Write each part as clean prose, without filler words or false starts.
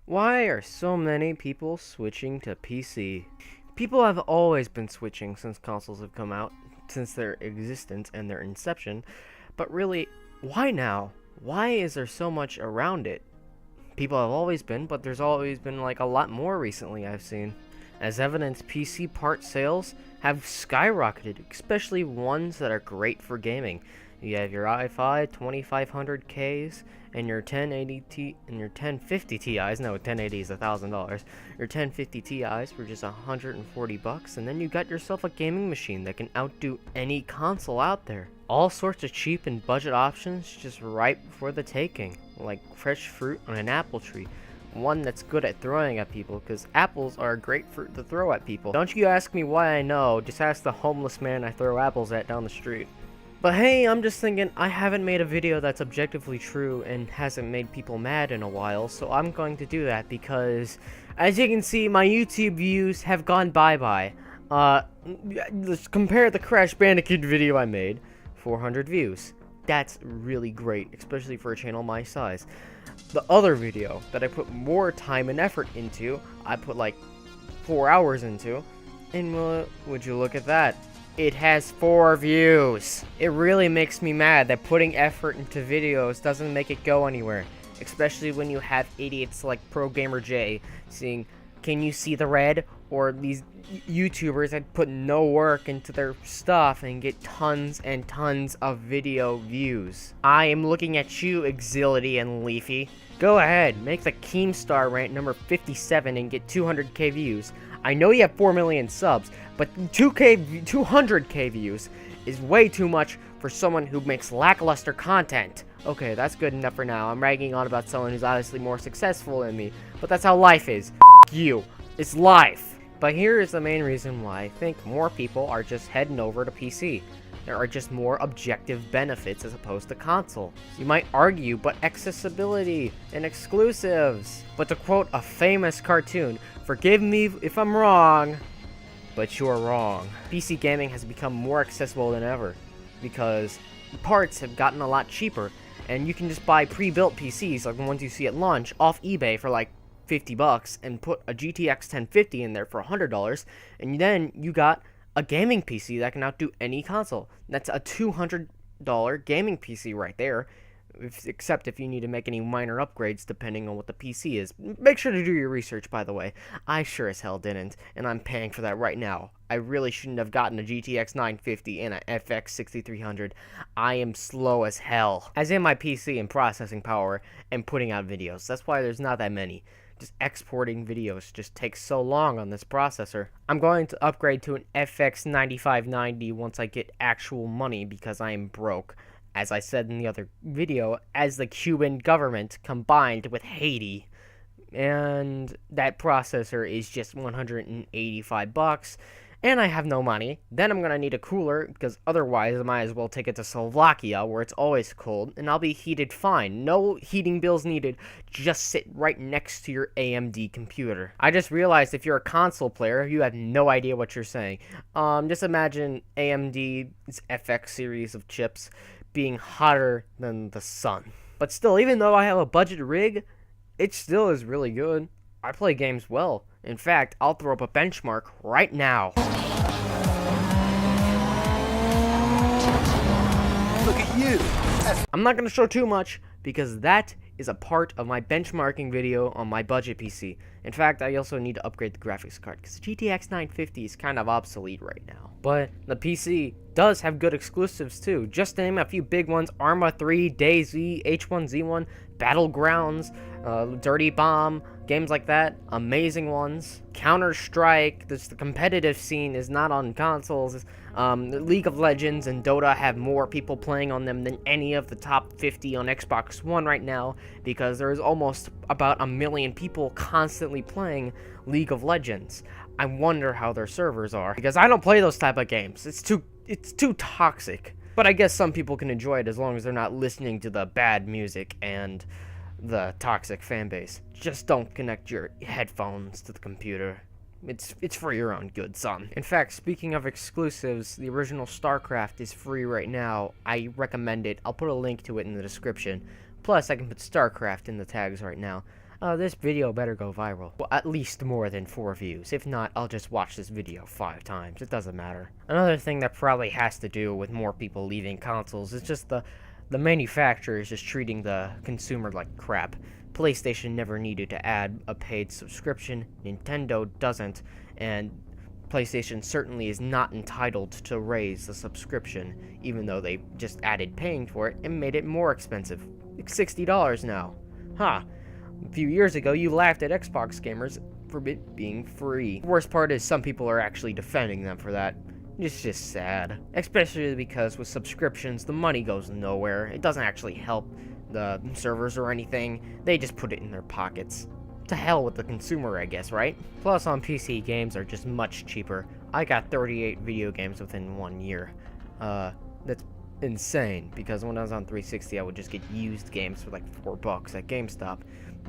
Why are so many people switching to PC? People have always been switching since consoles have come out, since their existence and their inception, but really, why now? Why is there so much around it? People have always been, but there's always been like a lot more recently I've seen. As evidence, PC part sales have skyrocketed, especially ones that are great for gaming. You have your i5 2500Ks and your 1080 and your 1050 Ti's. No, 1080 is $1,000. Your 1050 Ti's for just $140, and then you got yourself a gaming machine that can outdo any console out there. All sorts of cheap and budget options just ripe for the taking, like fresh fruit on an apple tree. One that's good at throwing at people, because apples are a great fruit to throw at people. Don't you ask me why I know, just ask the homeless man I throw apples at down the street. But hey, I'm just thinking, I haven't made a video that's objectively true and hasn't made people mad in a while, so I'm going to do that because, as you can see, my YouTube views have gone bye-bye. Let's compare the Crash Bandicoot video I made, 400 views. That's really great, especially for a channel my size. The other video that I put more time and effort into, I put like 4 hours into, and would you look at that? It has 4 views. It really makes me mad that putting effort into videos doesn't make it go anywhere. Especially when you have idiots like Pro Gamer J saying, "Can you see the red?" Or these YouTubers that put no work into their stuff and get tons and tons of video views. I am looking at you, Exility and Leafy. Go ahead, make the Keemstar rant number 57 and get 200k views. I know you have 4 million subs, but 200k views is way too much for someone who makes lackluster content. Okay, that's good enough for now. I'm ragging on about someone who's obviously more successful than me, but that's how life is. You. It's life. But here is the main reason why I think more people are just heading over to PC. There are just more objective benefits as opposed to console. You might argue, but accessibility and exclusives. But to quote a famous cartoon, forgive me if I'm wrong, but you're wrong. PC gaming has become more accessible than ever because parts have gotten a lot cheaper, and you can just buy pre-built PCs like the ones you see at launch off eBay for like $50 and put a GTX 1050 in there for $100, and then you got a gaming PC that can outdo any console. That's a $200 gaming PC right there, except if you need to make any minor upgrades depending on what the PC is. Make sure to do your research, by the way. I sure as hell didn't, and I'm paying for that right now. I really shouldn't have gotten a GTX 950 and a FX 6300. I am slow as hell, as in my PC and processing power and putting out videos. That's why there's not that many. Just exporting videos just takes so long on this processor. I'm going to upgrade to an FX 9590 once I get actual money because I am broke. As I said in the other video, as the Cuban government combined with Haiti. And that processor is just $185. And I have no money. Then I'm going to need a cooler, because otherwise I might as well take it to Slovakia, where it's always cold, and I'll be heated fine. No heating bills needed. Just sit right next to your AMD computer. I just realized if you're a console player, you have no idea what you're saying. Just imagine AMD's FX series of chips being hotter than the sun. But still, even though I have a budget rig, it still is really good. I play games well. In fact, I'll throw up a benchmark right now. Look at you. I'm not going to show too much because that is a part of my benchmarking video on my budget PC. In fact, I also need to upgrade the graphics card because the GTX 950 is kind of obsolete right now. But the PC does have good exclusives too. Just to name a few big ones: Arma 3, DayZ, H1Z1, Battlegrounds, Dirty Bomb, games like that, amazing ones. Counter-Strike, the competitive scene is not on consoles. League of Legends and Dota have more people playing on them than any of the top 50 on Xbox One right now, because there's almost about 1 million people constantly playing League of Legends. I wonder how their servers are, because I don't play those type of games. It's too toxic. But I guess some people can enjoy it as long as they're not listening to the bad music and the toxic fanbase. Just don't connect your headphones to the computer. It's for your own good, son. In fact, speaking of exclusives, the original StarCraft is free right now. I recommend it. I'll put a link to it in the description. Plus, I can put StarCraft in the tags right now. this video better go viral. Well, at least more than 4 views. If not, I'll just watch this video 5 times. It doesn't matter. Another thing that probably has to do with more people leaving consoles is just the manufacturers just treating the consumer like crap. PlayStation never needed to add a paid subscription. Nintendo doesn't, and PlayStation certainly is not entitled to raise the subscription, even though they just added paying for it and made it more expensive. It's $60 now. Huh. A few years ago, you laughed at Xbox gamers for it being free. The worst part is some people are actually defending them for that. It's just sad. Especially because with subscriptions, the money goes nowhere. It doesn't actually help the servers or anything. They just put it in their pockets. To hell with the consumer, I guess, right? Plus, on PC, games are just much cheaper. I got 38 video games within 1 year. That's insane, because when I was on 360, I would just get used games for like $4 at GameStop.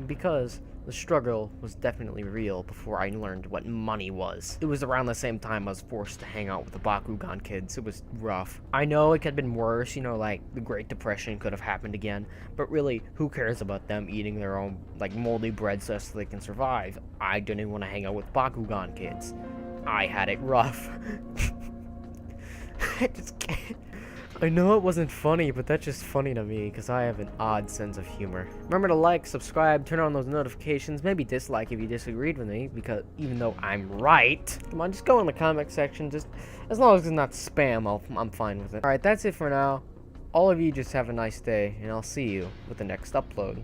Because the struggle was definitely real before I learned what money was. It was around the same time I was forced to hang out with the Bakugan kids. It was rough. I know it could have been worse, like the Great Depression could have happened again, but really, who cares about them eating their own, like, moldy bread so they can survive? I didn't want to hang out with Bakugan kids. I had it rough. I just can't. I know it wasn't funny, but that's just funny to me, because I have an odd sense of humor. Remember to like, subscribe, turn on those notifications, maybe dislike if you disagreed with me, because even though I'm right, come on, just go in the comment section, just, as long as it's not spam, I'm fine with it. Alright, that's it for now. All of you just have a nice day, and I'll see you with the next upload.